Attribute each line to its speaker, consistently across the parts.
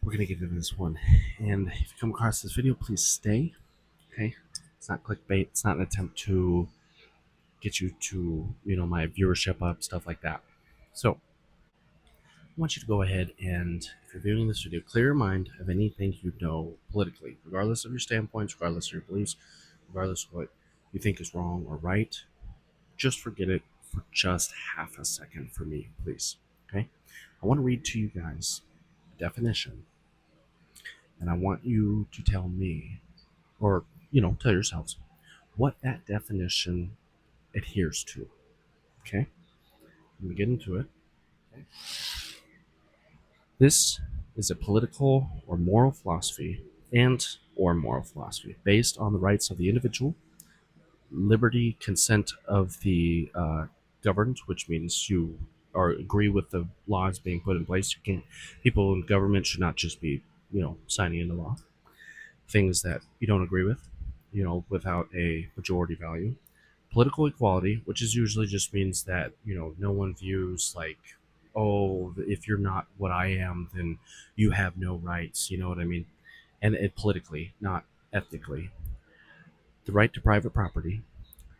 Speaker 1: we're going to get into this one. And if you come across this video, please stay. Okay? It's not clickbait. It's not an attempt to get you to, my viewership up, stuff like that. So, I want you to go ahead and, if you're viewing this video, clear your mind of anything you know politically, regardless of your standpoints, regardless of your beliefs, regardless of what you think is wrong or right. Just forget it for just half a second for me, please. Okay? I want to read to you guys a definition, and I want you to tell me, or, tell yourselves, what that definition adheres to. Okay? Let me get into it. Okay. This is a political or moral philosophy based on the rights of the individual, liberty, consent of the governed, which means you or agree with the laws being put in place. You can't. People in government should not just be, signing into law things that you don't agree with, without a majority value. Political equality, which is usually just means that no one views like, oh, if you're not what I am, then you have no rights. You know what I mean? And it politically, not ethnically. The right to private property,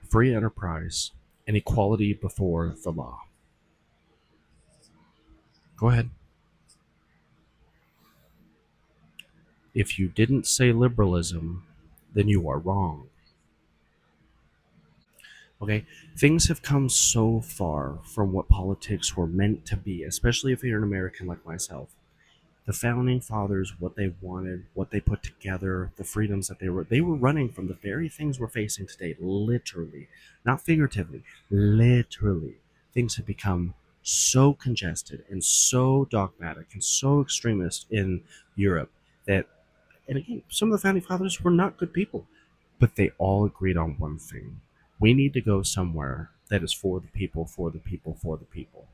Speaker 1: free enterprise, and equality before the law. Go ahead. If you didn't say liberalism, then you are wrong. Okay? Things have come so far from what politics were meant to be, especially if you're an American like myself. The founding fathers, what they wanted, what they put together, the freedoms that they were running from the very things we're facing today, literally, not figuratively, literally. Things have become so congested and so dogmatic and so extremist in Europe that, and again, some of the founding fathers were not good people, but they all agreed on one thing. We need to go somewhere that is for the people, for the people, for the people.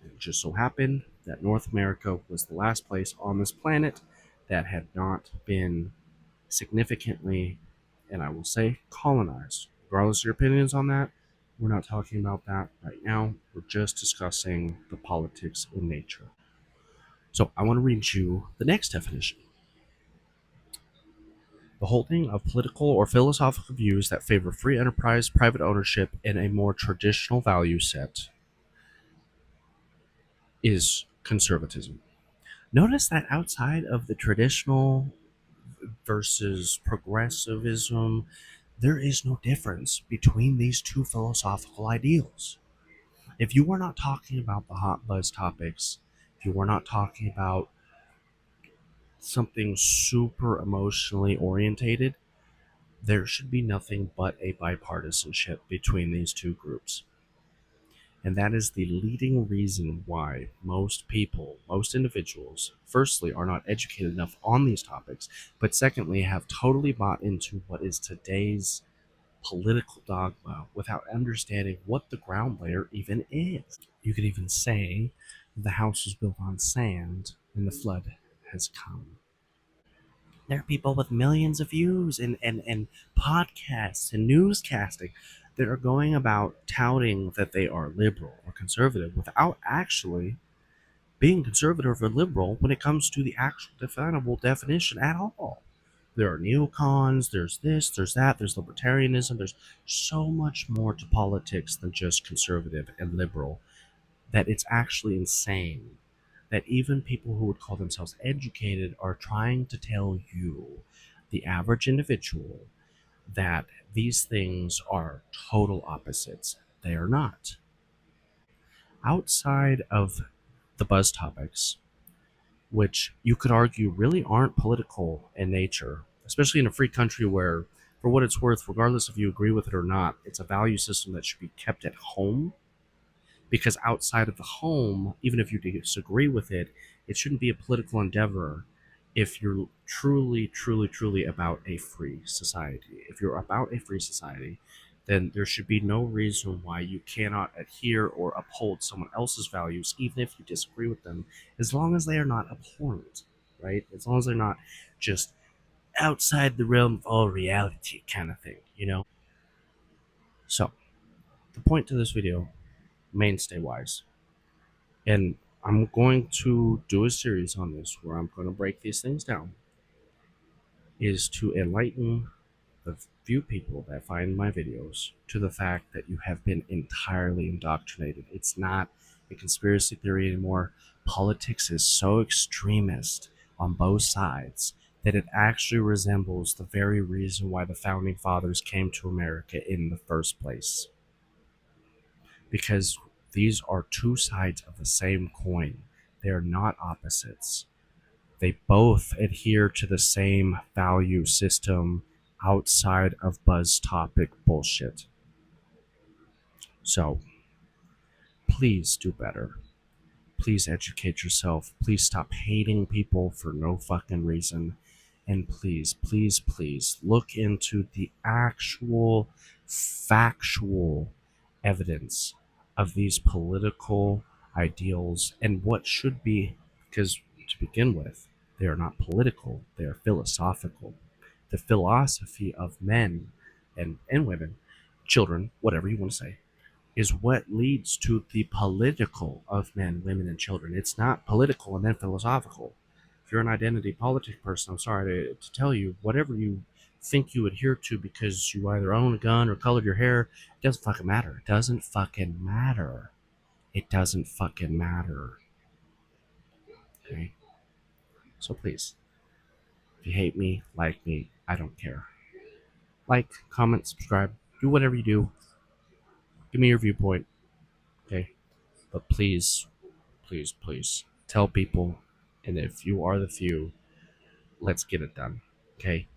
Speaker 1: It just so happened that North America was the last place on this planet that had not been significantly, and I will say, colonized. Regardless of your opinions on that, we're not talking about that right now. We're just discussing the politics in nature. So I want to read you the next definition. The holding of political or philosophical views that favor free enterprise, private ownership, and a more traditional value set is conservatism. Notice that outside of the traditional versus progressivism, there is no difference between these two philosophical ideals. If you are not talking about the hot buzz topics, if you are not talking about something super emotionally orientated, there should be nothing but a bipartisanship between these two groups. And that is the leading reason why most people, most individuals, firstly, are not educated enough on these topics, but secondly, have totally bought into what is today's political dogma without understanding what the ground layer even is. You could even say the house was built on sand and the flood has come. There are people with millions of views and podcasts and newscasting that are going about touting that they are liberal or conservative without actually being conservative or liberal when it comes to the actual definable definition at all. There are neocons, there's this, there's that, there's libertarianism, there's so much more to politics than just conservative and liberal that it's actually insane that even people who would call themselves educated are trying to tell you, the average individual, that these things are total opposites. They are not. Outside of the buzz topics, which you could argue really aren't political in nature, especially in a free country where, for what it's worth, regardless if you agree with it or not, it's a value system that should be kept at home. Because outside of the home, even if you disagree with it, it shouldn't be a political endeavor if you're truly, truly, truly about a free society. If you're about a free society, then there should be no reason why you cannot adhere or uphold someone else's values, even if you disagree with them, as long as they are not abhorrent, right? As long as they're not just outside the realm of all reality kind of thing. So, the point to this video, mainstay wise, and I'm going to do a series on this where I'm going to break these things down, is to enlighten the few people that find my videos to the fact that you have been entirely indoctrinated. It's not a conspiracy theory anymore. Politics is so extremist on both sides that it actually resembles the very reason why the founding fathers came to America in the first place. Because these are two sides of the same coin. They are not opposites. They both adhere to the same value system outside of buzz topic bullshit. So, please do better. Please educate yourself. Please stop hating people for no fucking reason. And please, please, please look into the actual factual evidence of these political ideals and what should be, because to begin with, they are not political, they are philosophical. The philosophy of men and women, children, whatever you want to say, is what leads to the political of men, women, and children. It's not political and then philosophical. If you're an identity politic person, I'm sorry to tell you, whatever you think you adhere to because you either own a gun or colored your hair, it doesn't fucking matter. It doesn't fucking matter. It doesn't fucking matter. Okay? So please, if you hate me, like me, I don't care. Like, comment, subscribe, do whatever you do. Give me your viewpoint. Okay? But please, please, please tell people. And if you are the few, let's get it done. Okay?